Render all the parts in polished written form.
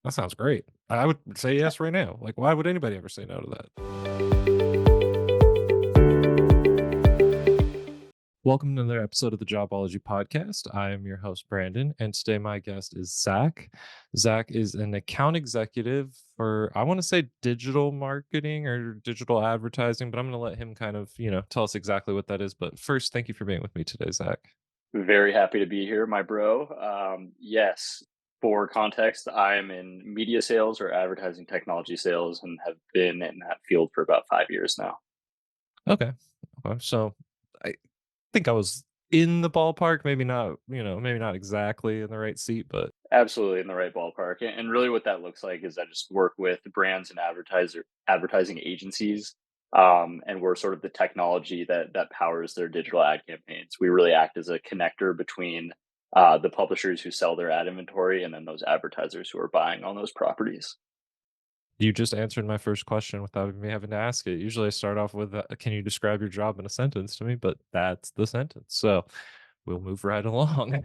That sounds great. I would say yes right now. Like, why would anybody ever say no to that? Welcome to another episode of the Jobology Podcast. I am your host, Brandon, and today my guest is Zach. Zach is an account executive for, I want to say digital marketing or digital advertising, but I'm going to let him kind of, tell us exactly what that is. But first, thank you for being with me today, Zach. Very happy to be here, my bro. Yes, for context, I'm in media sales or advertising technology sales and have been in that field for about 5 years now. Okay. So I think I was in the ballpark, maybe not, maybe not exactly in the right seat, but Absolutely in the right ballpark. And really what that looks like is I just work with brands and advertising agencies. And we're sort of the technology that powers their digital ad campaigns. We really act as a connector between the publishers who sell their ad inventory and then those advertisers who are buying on those properties. you just answered my first question without me having to ask it. Usually I start off with, can you describe your job in a sentence to me? But that's the sentence. So we'll move right along.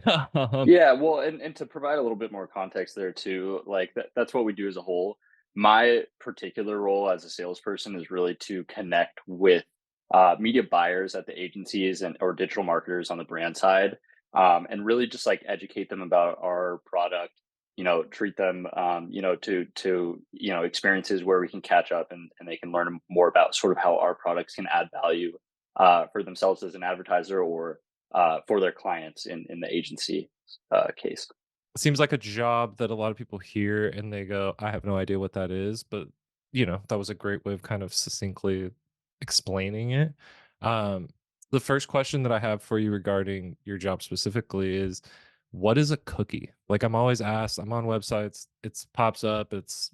Yeah, well, and to provide a little bit more context there too, like that's what we do as a whole. My particular role as a salesperson is really to connect with media buyers at the agencies and or digital marketers on the brand side, and really just like educate them about our product. Treat them, to experiences where we can catch up and they can learn more about sort of how our products can add value for themselves as an advertiser or for their clients in the agency case. Seems like a job that a lot of people hear and they go, I have no idea what that is. But, that was a great way of kind of succinctly explaining it. Um, the first question that I have for you regarding your job specifically is, what is a cookie? Like, I'm always asked, I'm on websites, it's pops up, it's,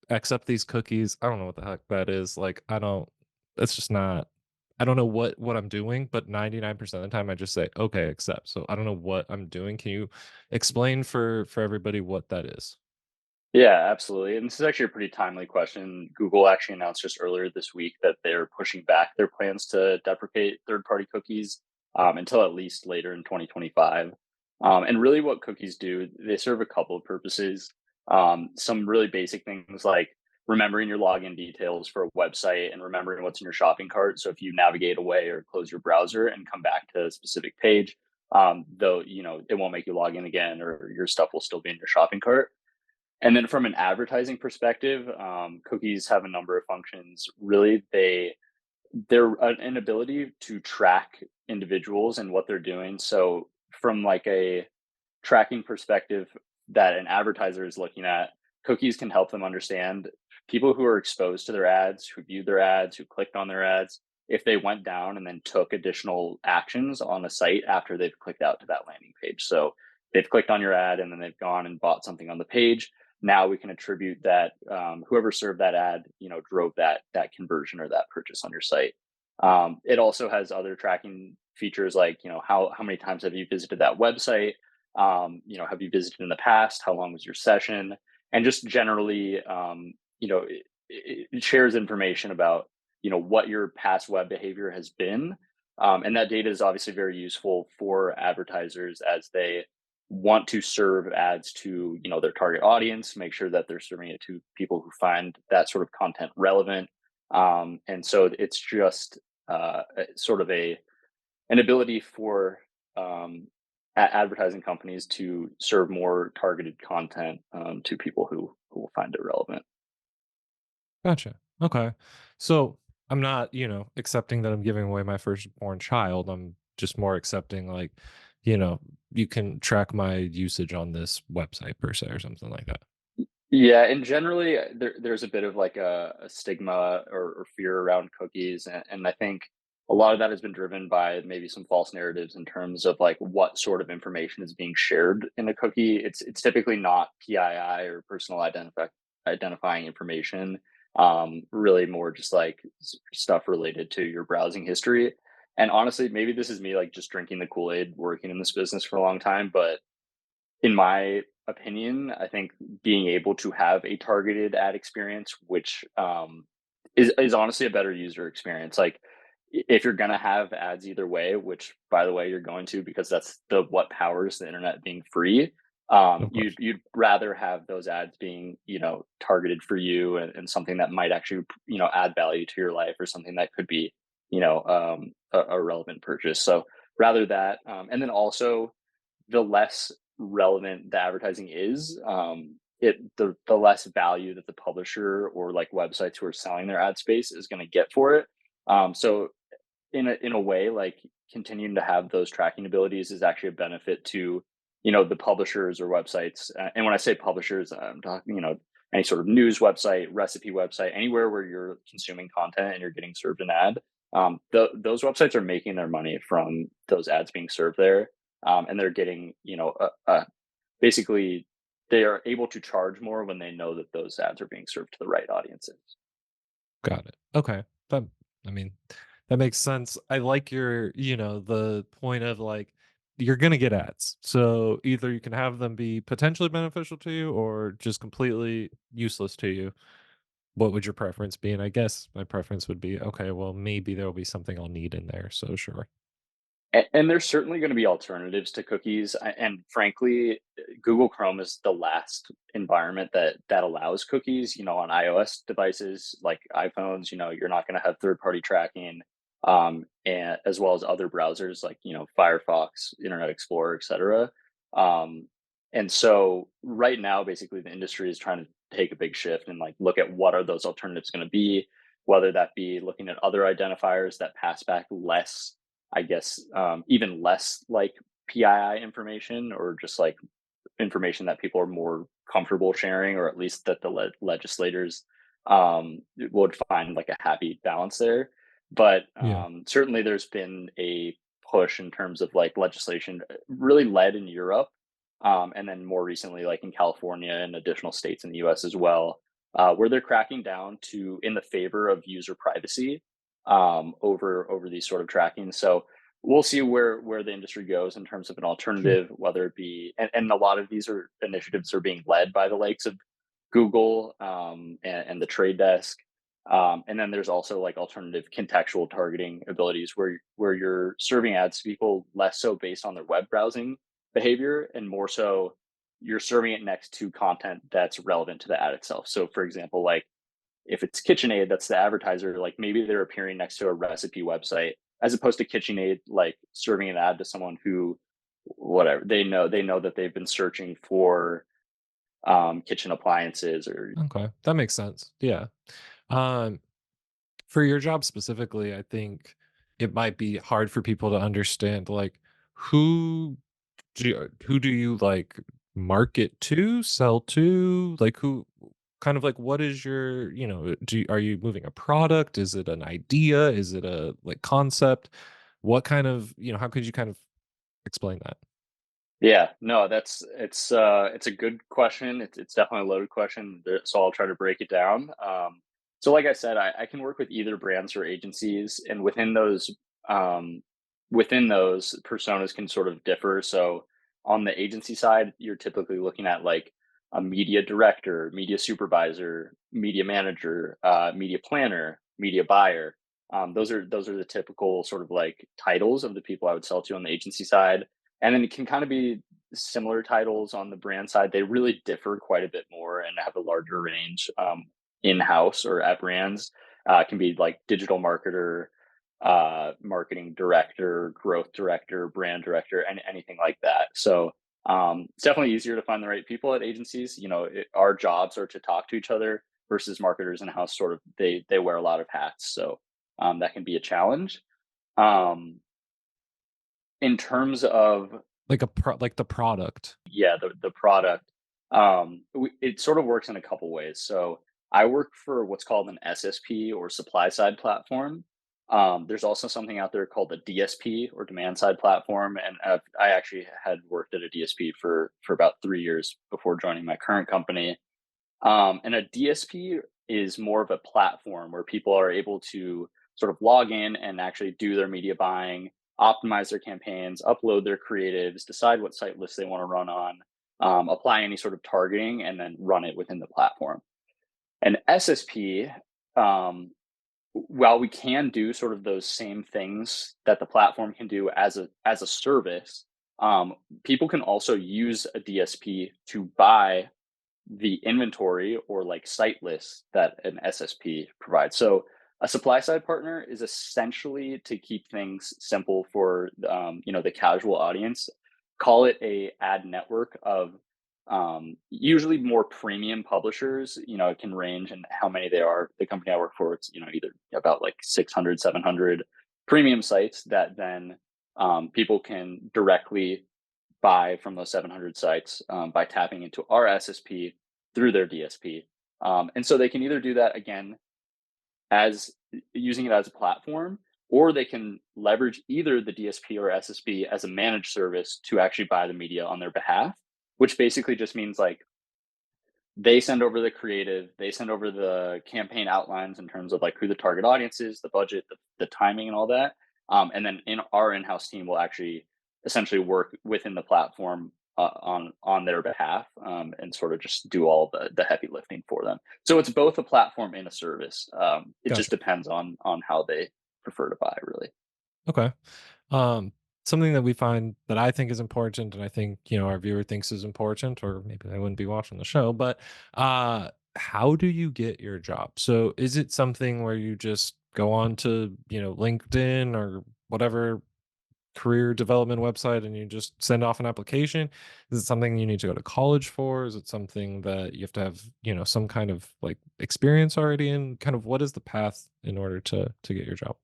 accept these cookies. I don't know what the heck that is. Like, it's just not, I don't know what I'm doing, but 99% of the time I just say, okay, accept. So I don't know what I'm doing. Can you explain for everybody what that is? Yeah, absolutely. And this is actually a pretty timely question. Google actually announced just earlier this week that they're pushing back their plans to deprecate third-party cookies until at least later in 2025. And really, what cookies do, they serve a couple of purposes. Some really basic things like remembering your login details for a website and remembering what's in your shopping cart. So if you navigate away or close your browser and come back to a specific page, though it won't make you log in again, or your stuff will still be in your shopping cart. And then from an advertising perspective, cookies have a number of functions. Really, they're an ability to track individuals and what they're doing. So from like a tracking perspective that an advertiser is looking at, cookies can help them understand people who are exposed to their ads, who viewed their ads, who clicked on their ads, if they went down and then took additional actions on the site after they've clicked out to that landing page. So they've clicked on your ad and then they've gone and bought something on the page. Now we can attribute that whoever served that ad, drove that conversion or that purchase on your site. It also has other tracking features like how many times have you visited that website, have you visited in the past, how long was your session, and just generally it shares information about what your past web behavior has been, and that data is obviously very useful for advertisers as they want to serve ads to their target audience, make sure that they're serving it to people who find that sort of content relevant. And so it's just sort of an ability for advertising companies to serve more targeted content to people who will find it relevant. Gotcha. Okay. So I'm not, accepting that I'm giving away my firstborn child. I'm just more accepting like, you know, you can track my usage on this website per se or something like that. Yeah, and generally there's a bit of like a stigma or fear around cookies, and I think a lot of that has been driven by maybe some false narratives in terms of like what sort of information is being shared in a cookie. It's typically not PII or personal identifying information. Really more just like stuff related to your browsing history. And honestly, maybe this is me like just drinking the Kool-Aid working in this business for a long time, but in my opinion, I think being able to have a targeted ad experience, which is honestly a better user experience. Like if you're gonna have ads either way, which by the way you're going to because that's the what powers the internet being free. Of course. You'd rather have those ads being, targeted for you, and something that might actually, add value to your life, or something that could be, a relevant purchase. So rather that, and then also the less relevant the advertising is, the less value that the publisher or like websites who are selling their ad space is going to get for it. So in a way, like, continuing to have those tracking abilities is actually a benefit to, the publishers or websites. And when I say publishers, I'm talking, any sort of news website, recipe website, anywhere where you're consuming content and you're getting served an ad. Those websites are making their money from those ads being served there, and they're getting, basically, they are able to charge more when they know that those ads are being served to the right audiences. Got it. Okay. That I mean, that makes sense. I like your, the point of like you're gonna get ads. So either you can have them be potentially beneficial to you or just completely useless to you. What would your preference be? And I guess my preference would be, okay, well, maybe there'll be something I'll need in there. So sure. And there's certainly going to be alternatives to cookies, and frankly, Google Chrome is the last environment that allows cookies. On iOS devices like iPhones, you're not going to have third-party tracking, and as well as other browsers like, Firefox, Internet Explorer, etc. Um, and so right now, basically, the industry is trying to take a big shift and like look at what are those alternatives going to be, whether that be looking at other identifiers that pass back less, I guess, even less like PII information, or just like information that people are more comfortable sharing, or at least that the legislators would find like a happy balance there. But Yeah. certainly there's been a push in terms of like legislation, really led in Europe, and then more recently, like in California and additional states in the US as well, where they're cracking down to in the favor of user privacy, over these sort of tracking. So we'll see where the industry goes in terms of an Sure. alternative, whether it be, and a lot of these are initiatives are being led by the likes of Google, and the Trade Desk. And then there's also like alternative contextual targeting abilities where you're serving ads to people less so based on their web browsing behavior, and more so you're serving it next to content that's relevant to the ad itself. So for example, like if it's KitchenAid, that's the advertiser, like maybe they're appearing next to a recipe website, as opposed to KitchenAid like serving an ad to someone who, whatever, they know that they've been searching for kitchen appliances or. Okay. That makes sense. Yeah. Um, for your job specifically, I think it might be hard for people to understand like who who do you like market to, sell to? Like who kind of like what is your, are you moving a product? Is it an idea? Is it a like concept? What kind of, how could you kind of explain that? Yeah, no, it's a good question. It's definitely a loaded question, so I'll try to break it down. So like I said, I can work with either brands or agencies, and um, within those personas can sort of differ. So on the agency side, you're typically looking at like a media director, media supervisor, media manager, media planner, media buyer. Those are the typical sort of like titles of the people I would sell to on the agency side, and then it can kind of be similar titles on the brand side. They really differ quite a bit more and have a larger range, in-house or at brands. Can be like digital marketer, marketing director, growth director, brand director, and anything like that. So it's definitely easier to find the right people at agencies. Our jobs are to talk to each other, versus marketers in-house. Sort of, they wear a lot of hats, so that can be a challenge. Um, in terms of, Like like the product. yeah, the product, it sort of works in a couple ways. So I work for what's called an SSP, or supply side platform. There's also something out there called a DSP, or demand side platform, and I actually had worked at a DSP for about 3 years before joining my current company. And a DSP is more of a platform where people are able to sort of log in and actually do their media buying, optimize their campaigns, upload their creatives, decide what site lists they want to run on, apply any sort of targeting, and then run it within the platform. An SSP, um, while we can do sort of those same things that the platform can do as a service, People can also use a DSP to buy the inventory or like site lists that an SSP provides. So a supply side partner is essentially to keep things simple for the casual audience. Call it a ad network of usually more premium publishers. It can range in how many they are. The company I work for, it's either about like 600, 700 premium sites that then people can directly buy from those 700 sites by tapping into our SSP through their DSP. And so they can either do that again as using it as a platform, or they can leverage either the DSP or SSP as a managed service to actually buy the media on their behalf, which basically just means like they send over the creative, they send over the campaign outlines in terms of like who the target audience is, the budget, the timing, and all that. And then our in-house team will actually essentially work within the platform on their behalf, and sort of just do all the heavy lifting for them. So it's both a platform and a service. It just Gotcha. depends on how they prefer to buy, really. Okay. Um, Something that we find that I think is important, and I think our viewer thinks is important, or maybe they wouldn't be watching the show. But how do you get your job? So is it something where you just go on to LinkedIn or whatever career development website and you just send off an application? Is it something you need to go to college for? Is it something that you have to have some kind of like experience already in? Kind of what is the path in order to get your job?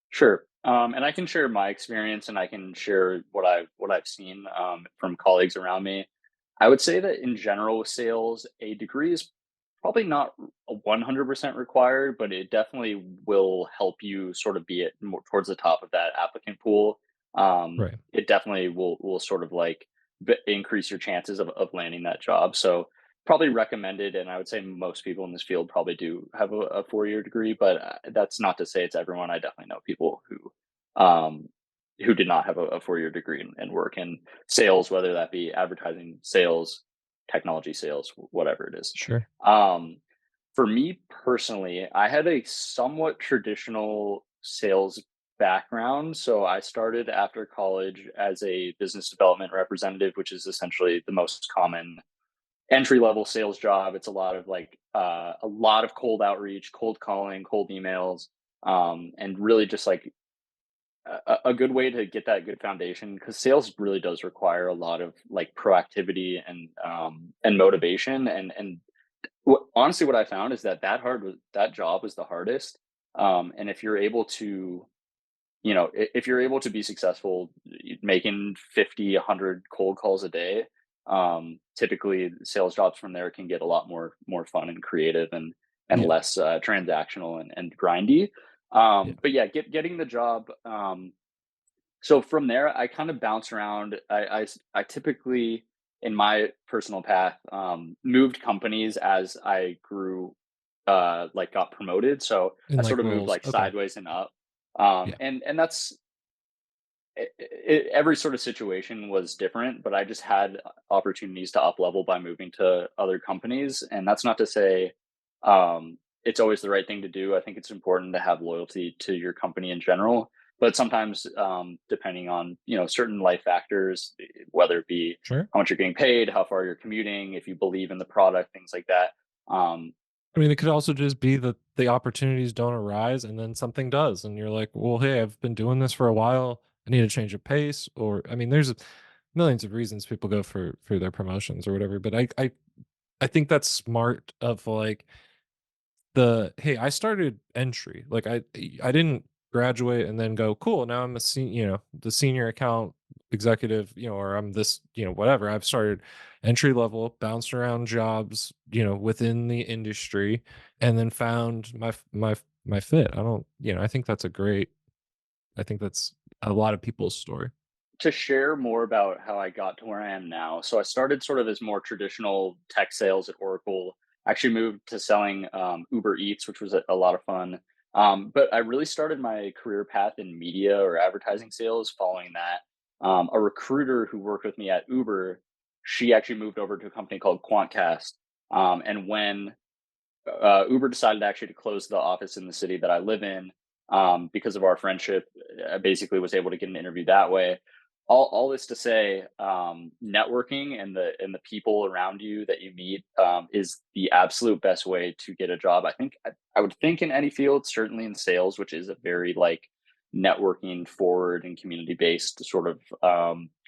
Sure. And I can share my experience, and I can share what I've seen from colleagues around me. I would say that in general with sales, a degree is probably not a 100% required, but it definitely will help you sort of be it more towards the top of that applicant pool. Right. It definitely will sort of like increase your chances of landing that job. So probably recommended, and I would say most people in this field probably do have a 4-year degree, but that's not to say it's everyone. I definitely know people who did not have a 4-year degree and work in sales, whether that be advertising sales, technology sales, whatever it is. Sure. Um, for me personally, I had a somewhat traditional sales background. So I started after college as a business development representative, which is essentially the most common entry level sales job. It's a lot of a lot of cold outreach, cold calling, cold emails, and really just like a good way to get that good foundation, because sales really does require a lot of like proactivity and motivation. And honestly, what I found is that job was the hardest. And if you're able to, if you're able to be successful making 50, 100 cold calls a day, typically sales jobs from there can get a lot more fun and creative and Yeah. less transactional and grindy. Yeah. But yeah, getting the job. So from there, I kind of bounce around. I typically, in my personal path, moved companies as I grew, like got promoted. So In I like sort of moved roles. like Okay. sideways and up. Yeah. And that's every sort of situation was different, but I just had opportunities to up level by moving to other companies. And that's not to say it's always the right thing to do. I think it's important to have loyalty to your company in general. But sometimes, depending on certain life factors, whether it be Sure. how much you're getting paid, how far you're commuting, if you believe in the product, things like that. Um, I mean, it could also just be that the opportunities don't arise and then something does. And you're like, well, hey, I've been doing this for a while. I need a change of pace. Or, I mean, there's millions of reasons people go for their promotions or whatever. But I think that's smart of like, the hey, I started entry. Like I didn't graduate and then go, cool, now I'm a the senior account executive, or I'm this, whatever. I've started entry level, bounced around jobs, within the industry, and then found my fit. I don't, I think that's a great I think that's a lot of people's story. to share more about how I got to where I am now. So I started sort of as more traditional tech sales at Oracle. Actually moved to selling Uber Eats, which was a lot of fun. But I really started my career path in media or advertising sales following that. A recruiter who worked with me at Uber, she actually moved over to a company called Quantcast. And when Uber decided actually to close the office in the city that I live in, because of our friendship, I basically was able to get an interview that way. all this to say, networking and the people around you that you meet, is the absolute best way to get a job. I would think in any field, certainly in sales, which is a very like networking forward and community based sort of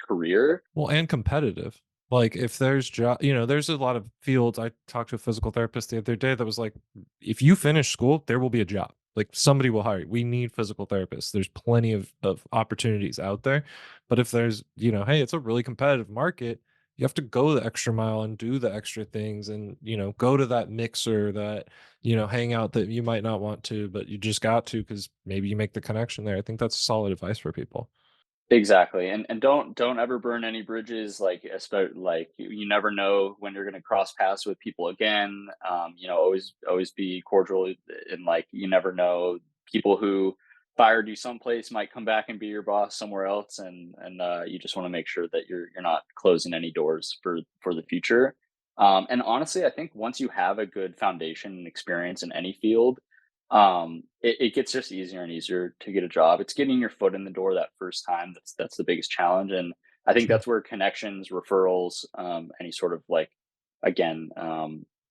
career. Well, and competitive. Like, if there's there's a lot of fields. I talked to a physical therapist the other day that was like, if you finish school, there will be a job. Like, somebody will hire you. We need physical therapists. There's plenty of opportunities out there. But if there's, hey, it's a really competitive market, you have to go the extra mile and do the extra things and, go to that mixer that, hang out that you might not want to, but you just got to because maybe you make the connection there. I think that's solid advice for people. Exactly, and don't ever burn any bridges, like, like, you never know when you're gonna cross paths with people again, always be cordial, and, like, you never know, people who fired you someplace might come back and be your boss somewhere else, and you just wanna make sure that you're not closing any doors for the future, and honestly, I think once you have a good foundation and experience in any field, it gets just easier and easier to get a job. It's getting your foot in the door that first time that's the biggest challenge, and I think Sure. that's where connections, referrals, any sort of like, again,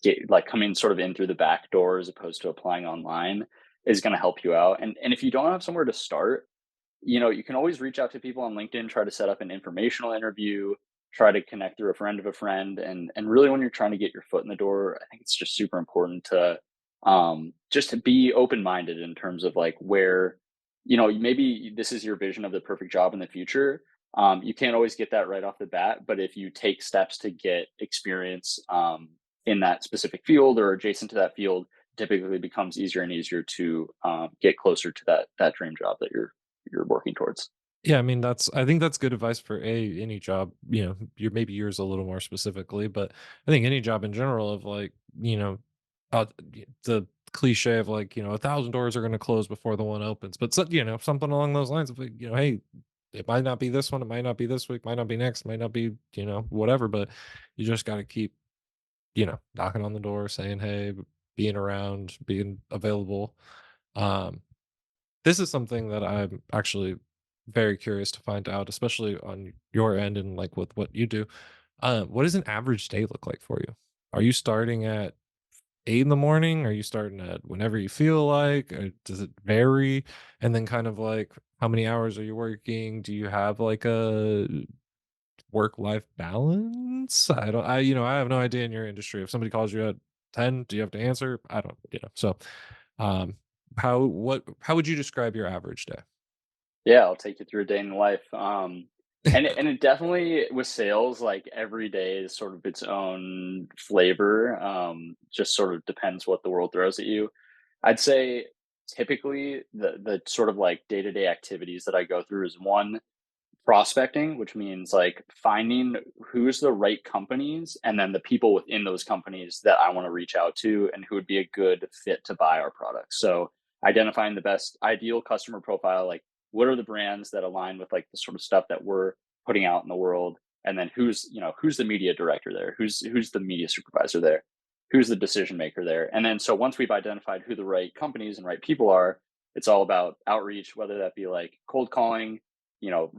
get like coming sort of in through the back door as opposed to applying online is going to help you out. And if you don't have somewhere to start, you can always reach out to people on LinkedIn, try to set up an informational interview, try to connect through a friend of a friend, and really when you're trying to get your foot in the door, I think it's just super important to just to be open minded in terms of like where, maybe this is your vision of the perfect job in the future. You can't always get that right off the bat, but if you take steps to get experience in that specific field or adjacent to that field, typically becomes easier and easier to get closer to that dream job that you're working towards. Yeah, I mean, I think that's good advice for any job, maybe yours a little more specifically, but I think any job in general of like, the cliche of like, 1,000 doors are going to close before the one opens, but so, something along those lines of like, hey, it might not be this one, it might not be this week, might not be next, might not be, whatever, but you just got to keep, knocking on the door, saying, hey, being around, being available. Um, this is something that I'm actually very curious to find out, especially on your end and like with what you do. What does an average day look like for you? Are you starting at 8 in the morning? Are you starting at whenever you feel like? Or does it vary? And then kind of like how many hours are you working? Do you have like a work life balance? I don't, I have no idea in your industry. If somebody calls you at 10, do you have to answer? I don't, So, um, how would you describe your average day? Yeah, I'll take you through a day in the life. And it definitely with sales, like every day is sort of its own flavor. Just sort of depends what the world throws at you. I'd say typically the sort of like day to day activities that I go through is one, prospecting, which means like finding who's the right companies and then the people within those companies that I want to reach out to and who would be a good fit to buy our products. So identifying the best ideal customer profile, like what are the brands that align with like the sort of stuff that we're putting out in the world, and then who's the media director there, who's the media supervisor there, who's the decision maker there, and then so once we've identified who the right companies and right people are, it's all about outreach, whether that be like cold calling,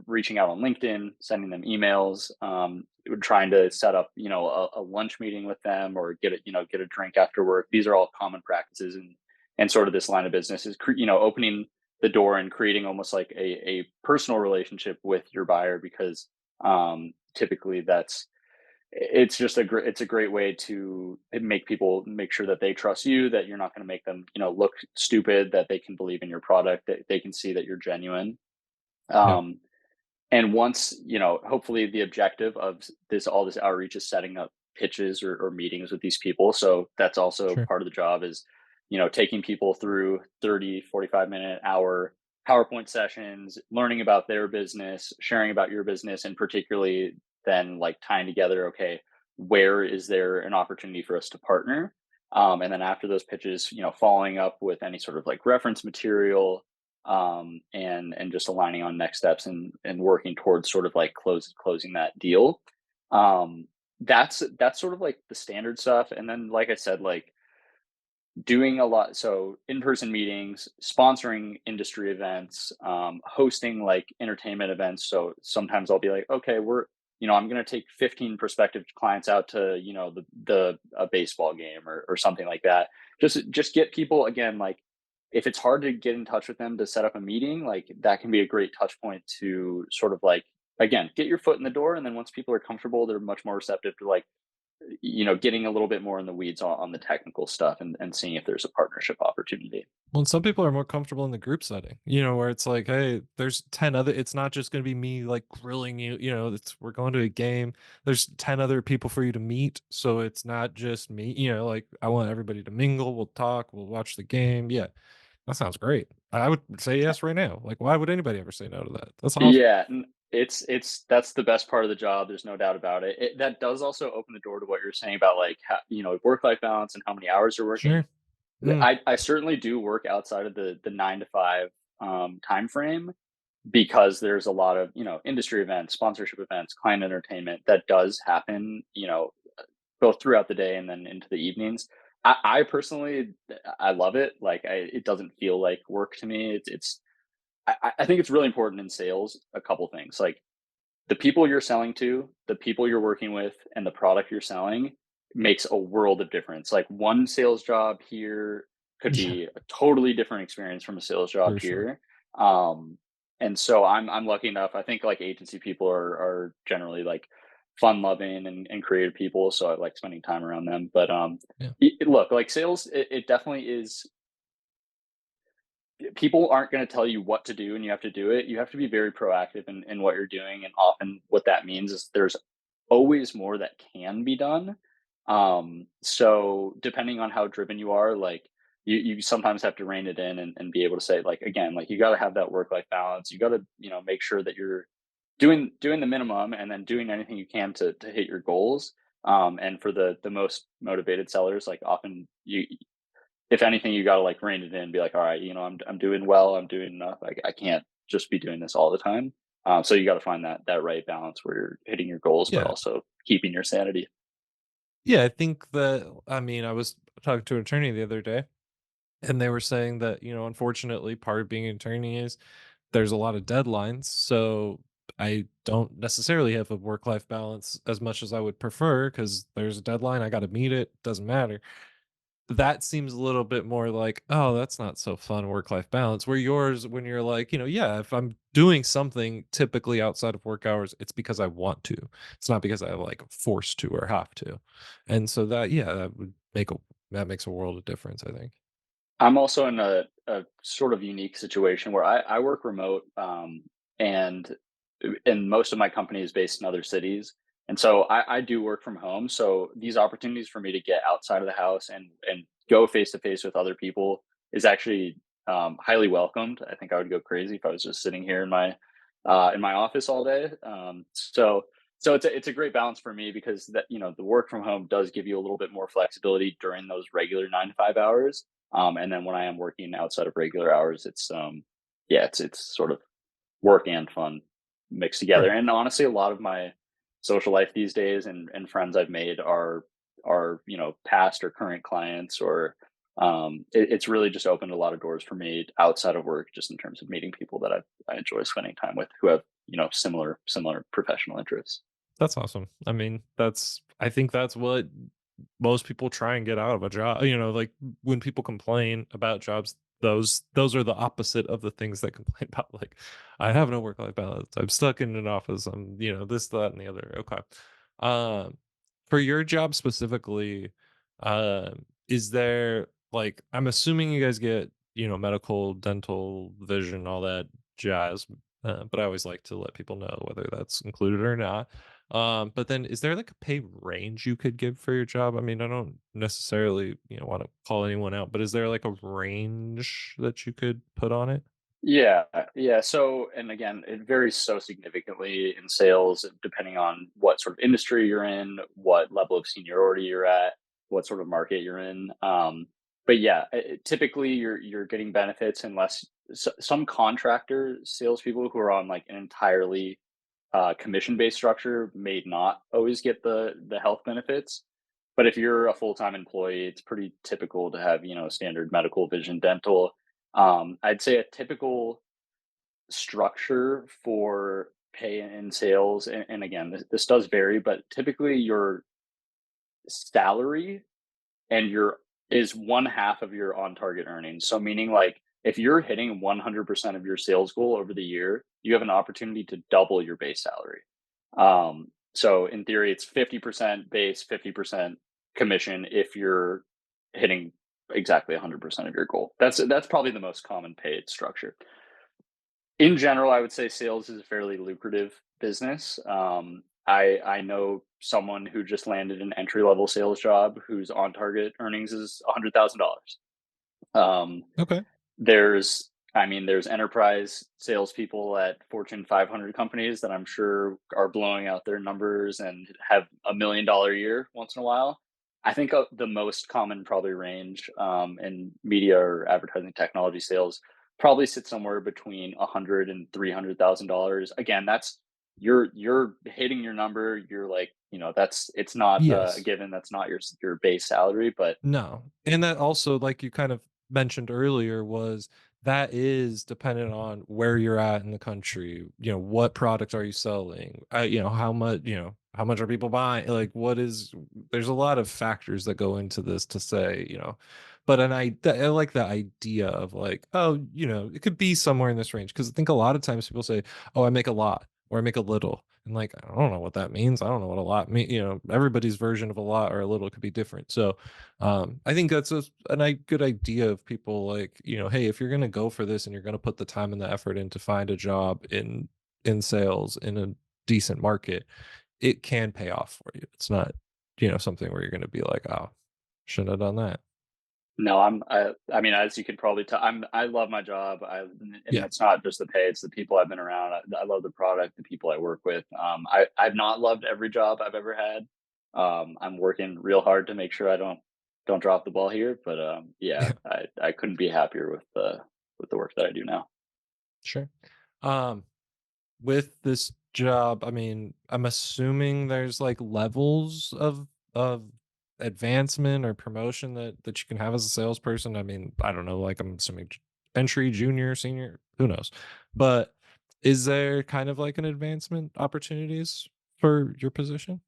reaching out on LinkedIn, sending them emails, trying to set up, a lunch meeting with them or get a drink after work. These are all common practices and sort of this line of business is, opening the door and creating almost like a personal relationship with your buyer because typically it's a great way to make people make sure that they trust you, that you're not going to make them, look stupid, that they can believe in your product, that they can see that you're genuine. Yeah, Um, and once, hopefully the objective of all this outreach is setting up pitches or meetings with these people. So that's also sure. part of the job is, taking people through 30, 45-minute, hour PowerPoint sessions, learning about their business, sharing about your business, and particularly then like tying together, okay, where is there an opportunity for us to partner? And then after those pitches, following up with any sort of like reference material, and just aligning on next steps and working towards sort of like closing that deal. That's sort of like the standard stuff. And then, like I said, like doing a lot, so in-person meetings, sponsoring industry events, hosting like entertainment events. So sometimes I'll be like, okay, I'm going to take 15 prospective clients out to, the a baseball game or something like that. Just get people again, like if it's hard to get in touch with them to set up a meeting, like that can be a great touch point to sort of like again, get your foot in the door. And then once people are comfortable, they're much more receptive to like getting a little bit more in the weeds on the technical stuff and seeing if there's a partnership opportunity. Well, and some people are more comfortable in the group setting, where it's like, hey, there's 10 other, it's not just going to be me like grilling you, we're going to a game. There's 10 other people for you to meet. So it's not just me, like I want everybody to mingle. We'll talk, we'll watch the game. Yeah, that sounds great. I would say yes right now. Like, why would anybody ever say no to that? That's awesome. Yeah, it's that's the best part of the job. There's no doubt about it. That does also open the door to what you're saying about like work life balance and how many hours you're working. Sure. Mm, I certainly do work outside of the 9 to 5 time frame because there's a lot of industry events, sponsorship events, client entertainment that does happen. Both throughout the day and then into the evenings. I personally, I love it. Like, it doesn't feel like work to me. I think it's really important in sales. A couple things like the people you're selling to, the people you're working with, and the product you're selling makes a world of difference. Like one sales job here could yeah, be a totally different experience from a sales job for sure. here. Um, and so I'm lucky enough. I think like agency people are generally like fun loving and creative people. So I like spending time around them. But Yeah. look, like sales, it definitely is people aren't going to tell you what to do and you have to do it. You have to be very proactive in what you're doing. And often what that means is there's always more that can be done. So depending on how driven you are, like you sometimes have to rein it in and be able to say, like, again, like you got to have that work life balance. You got to, make sure that you're doing the minimum and then doing anything you can to hit your goals. And for the most motivated sellers, like often you if anything, you gotta, like, rein it in and be like, "Alright, I'm doing well, I'm doing enough, I can't just be doing this all the time." So you gotta find that right balance where you're hitting your goals, but Yeah. also keeping your sanity. Yeah. I think that, I mean, I was talking to an attorney the other day, and they were saying that, unfortunately, part of being an attorney is there's a lot of deadlines. So I don't necessarily have a work life balance as much as I would prefer because there's a deadline. I got to meet it. Doesn't matter. That seems a little bit more like, oh, that's not so fun work life balance. Where yours, when you're like, yeah, if I'm doing something typically outside of work hours, it's because I want to. It's not because I like forced to or have to. And so that, yeah, that makes a world of difference, I think. I'm also in a sort of unique situation where I work remote, and most of my company is based in other cities, and so I do work from home. So these opportunities for me to get outside of the house and go face to face with other people is actually highly welcomed. I think I would go crazy if I was just sitting here in my office all day. So it's a great balance for me because that the work from home does give you a little bit more flexibility during those regular 9 to 5 hours, and then when I am working outside of regular hours, yeah, it's sort of work and fun mixed together. Sure. And honestly, a lot of my social life these days and friends I've made are past or current clients or it's really just opened a lot of doors for me outside of work, just in terms of meeting people that I enjoy spending time with who have similar professional interests. That's awesome. I mean, I think that's what most people try and get out of a job. Like when people complain about jobs, those are the opposite of the things that complain about. Like, I have no work life balance. I'm stuck in an office. I'm, this, that, and the other. Okay. Um, for your job specifically, is there like I'm assuming you guys get, medical, dental, vision, all that jazz. But I always like to let people know whether that's included or not. But then is there like a pay range you could give for your job? I mean, I don't necessarily, want to call anyone out, but is there like a range that you could put on it? Yeah, yeah. So, and again, it varies so significantly in sales, depending on what sort of industry you're in, what level of seniority you're at, what sort of market you're in. But yeah, typically you're getting benefits unless some contractor salespeople who are on like an entirely commission based structure may not always get the health benefits. But if you're a full-time employee, it's pretty typical to have, standard medical, vision, dental. I'd say a typical structure for pay and sales, and again, this does vary, but typically your salary and your is one half of your on target earnings. So meaning like if you're hitting 100% of your sales goal over the year, you have an opportunity to double your base salary. So in theory, it's 50% base, 50% commission if you're hitting exactly 100% of your goal. That's probably the most common paid structure. In general, I would say sales is a fairly lucrative business. I know someone who just landed an entry level sales job whose on target earnings is $100,000. Um, Okay. there's enterprise salespeople at Fortune 500 companies that I'm sure are blowing out their numbers and have $1 million year once in a while. I think the most common probably range in media or advertising technology sales probably sits somewhere between 100 and $300,000. Again, that's you're hitting your number. You're like, that's it's not a Yes. given. That's not your base salary, but No. And that also, like you kind of mentioned earlier, was that is dependent on where you're at in the country. What products are you selling? How much are people buying? Like, there's a lot of factors that go into this to say, but I like the idea of like, oh, it could be somewhere in this range. Cause I think a lot of times people say, oh, I make a lot or I make a little. And like, I don't know what that means. I don't know what a lot mean. Everybody's version of a lot or a little could be different. So, I think that's good idea of people like, hey, if you're going to go for this and you're going to put the time and the effort in to find a job in sales in a decent market, it can pay off for you. It's not, something where you're going to be like, oh, shouldn't have done that. no, I mean, as you could probably tell, I love my job. And Yeah. it's not just the pay; it's the people I've been around. I love the product, the people I work with. I've not loved every job I've ever had. I'm working real hard to make sure I don't drop the ball here. But yeah, Yeah. I couldn't be happier with the work that I do now. Sure. Um, with this job, I mean, I'm assuming there's like levels of advancement or promotion that you can have as a salesperson. I mean, I don't know, like I'm assuming entry, junior, senior, who knows. But is there kind of like an advancement opportunities for your position?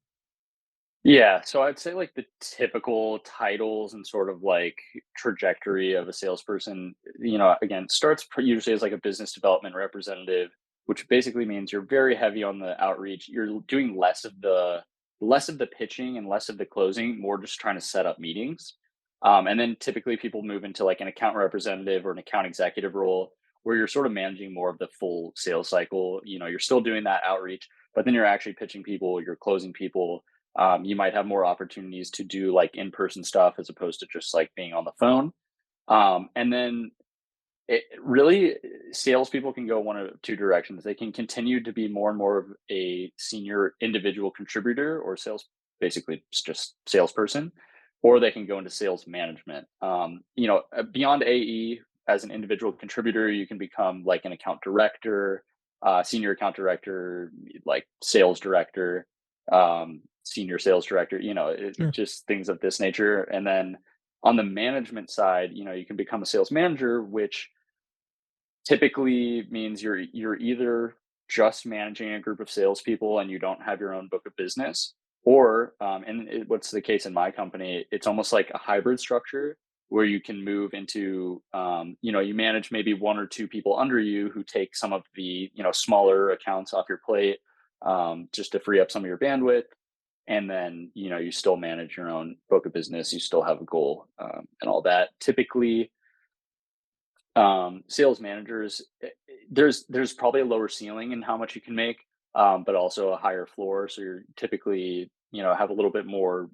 Yeah, so I'd say like the typical titles and sort of like trajectory of a salesperson, again, starts usually as like a business development representative, which basically means you're very heavy on the outreach. You're doing less of the pitching and less of the closing, more just trying to set up meetings. And then typically people move into like an account representative or an account executive role where you're sort of managing more of the full sales cycle. You're still doing that outreach, but then you're actually pitching people, you're closing people. You might have more opportunities to do like in-person stuff as opposed to just like being on the phone. And then really, salespeople can go one of two directions. They can continue to be more and more of a senior individual contributor or basically it's just salesperson, or they can go into sales management. Beyond AE, as an individual contributor, you can become like an account director, senior account director, like sales director, senior sales director. Sure. Just things of this nature. And then on the management side, you can become a sales manager, which typically means you're either just managing a group of salespeople and you don't have your own book of business, or what's the case in my company, it's almost like a hybrid structure where you can move into, you manage maybe one or two people under you who take some of the smaller accounts off your plate, just to free up some of your bandwidth, and then you still manage your own book of business, you still have a goal, and all that. Typically, sales managers, there's probably a lower ceiling in how much you can make, but also a higher floor. So you're typically, have a little bit more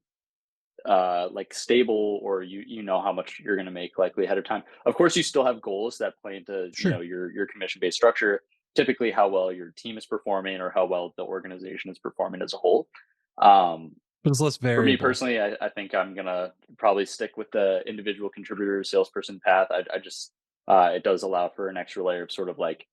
like stable, or you know how much you're going to make likely ahead of time. Of course, you still have goals that play into Sure. your commission based structure. Typically, how well your team is performing or how well the organization is performing as a whole. Um, But it's less for me variable. personally, I think I'm gonna probably stick with the individual contributor salesperson path. I just it does allow for an extra layer of sort of like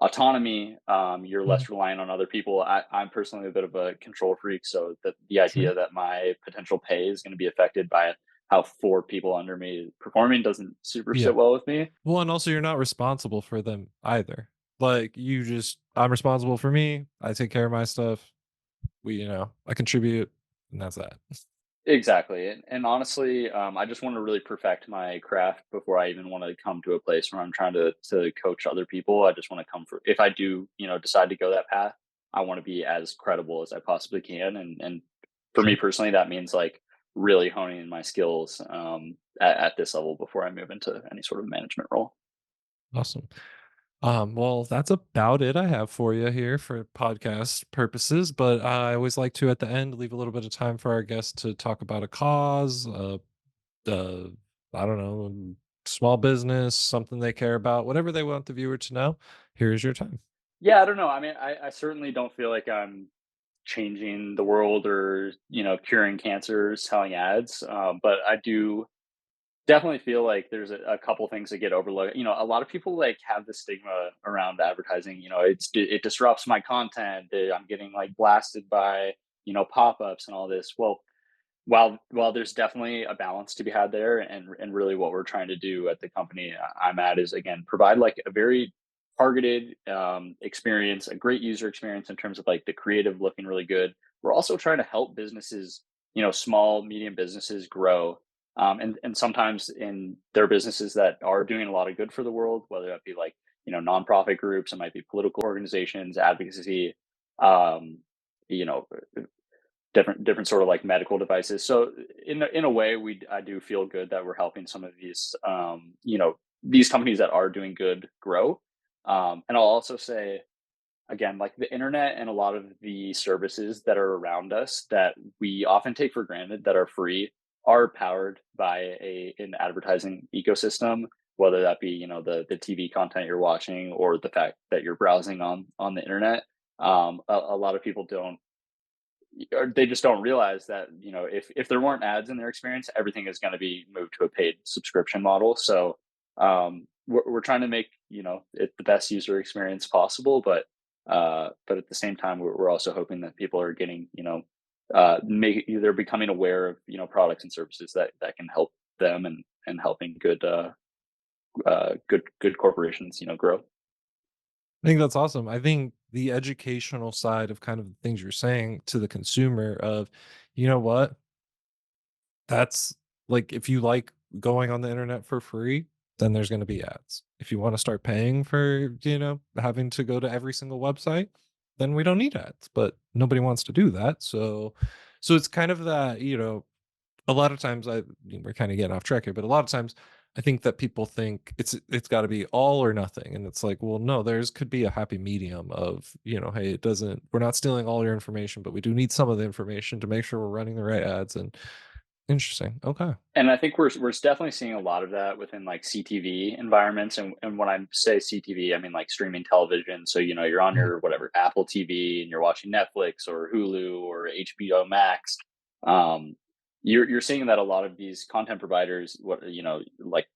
autonomy. You're Mhm. less reliant on other people. I'm personally a bit of a control freak, so the Sure. idea that my potential pay is going to be affected by how four people under me performing doesn't super Yeah. sit well with me. Well, and also you're not responsible for them either. Like you just I'm responsible for me. I take care of my stuff. I contribute and that's that. Exactly, and honestly, I just want to really perfect my craft before I even want to come to a place where I'm trying to coach other people. I just want to come for if I do, decide to go that path, I want to be as credible as I possibly can, and for me Sure. personally, that means like really honing in my skills at this level before I move into any sort of management role. Awesome. Well, that's about it I have for you here for podcast purposes, but I always like to at the end leave a little bit of time for our guests to talk about a cause, uh, I don't know, small business, something they care about, whatever they want the viewer to know. Here's your time. Yeah, I don't know. I mean, I certainly don't feel like I'm changing the world or curing cancer selling ads, but I do definitely feel like there's a couple things that get overlooked. A lot of people like have the stigma around advertising. It disrupts my content. I'm getting like blasted by pop-ups and all this. Well, while there's definitely a balance to be had there, and really what we're trying to do at the company I'm at is again provide like a very targeted experience, a great user experience in terms of like the creative looking really good. We're also trying to help businesses, small medium businesses grow, and sometimes in their businesses that are doing a lot of good for the world, whether that be like nonprofit groups, it might be political organizations, advocacy, um, you know different sort of like medical devices. So in a way, I do feel good that we're helping some of these companies that are doing good grow. And I'll also say again, like the internet and a lot of the services that are around us that we often take for granted that are free are powered by an advertising ecosystem, whether that be the TV content you're watching or the fact that you're browsing on the internet. A lot of people don't, or they just don't realize that if there weren't ads in their experience, everything is going to be moved to a paid subscription model. So we're trying to make it the best user experience possible, but at the same time we're also hoping that people are getting they're becoming aware of products and services that can help them, and helping good corporations grow. I think that's awesome. I think the educational side of kind of the things you're saying to the consumer of, you know what, that's like if you like going on the internet for free, then there's going to be ads. If you want to start paying for, having to go to every single website, then we don't need ads. But nobody wants to do that. So it's kind of that, a lot of times we're kind of getting off track here, but a lot of times I think that people think it's got to be all or nothing, and it's like, well, no, there's could be a happy medium of hey, it doesn't. We're not stealing all your information, but we do need some of the information to make sure we're running the right ads. And interesting. Okay. And I think we're definitely seeing a lot of that within like CTV environments, and when I say CTV, I mean like streaming television. So you're on Mhm. your whatever Apple TV and you're watching Netflix or Hulu or HBO Max. Um, you're seeing that a lot of these content providers, what like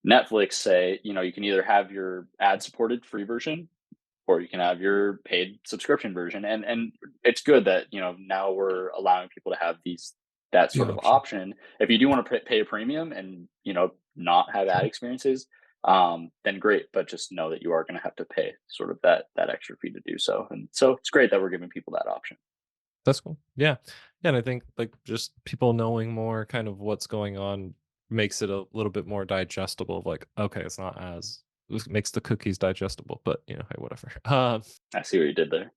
Netflix, say you can either have your ad supported free version or you can have your paid subscription version. And it's good that now we're allowing people to have that The sort of option. option. If you do want to pay a premium and not have ad Sure. experiences, then great, but just know that you are going to have to pay sort of that extra fee to do so. And so it's great that we're giving people that option. That's cool. Yeah. Yeah, and I think like just people knowing more kind of what's going on makes it a little bit more digestible of like, okay, it's not as this makes the cookies digestible, but hey, whatever. I see what you did there.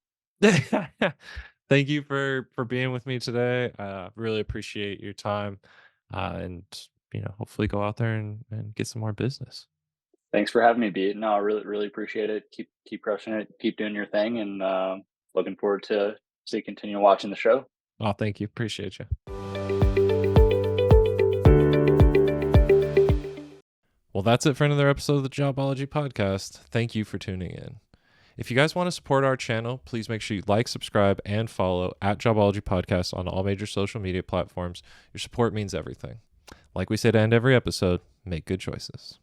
Thank you for being with me today. Really appreciate your time. And hopefully go out there and get some more business. Thanks for having me, B. No, I really appreciate it. Keep crushing it. Keep doing your thing, and looking forward to continue watching the show. Oh, thank you. Appreciate you. Well, that's it for another episode of the Jobology Podcast. Thank you for tuning in. If you guys want to support our channel, please make sure you like, subscribe, and follow at Jobology Podcast on all major social media platforms. Your support means everything. Like we say to end every episode, make good choices.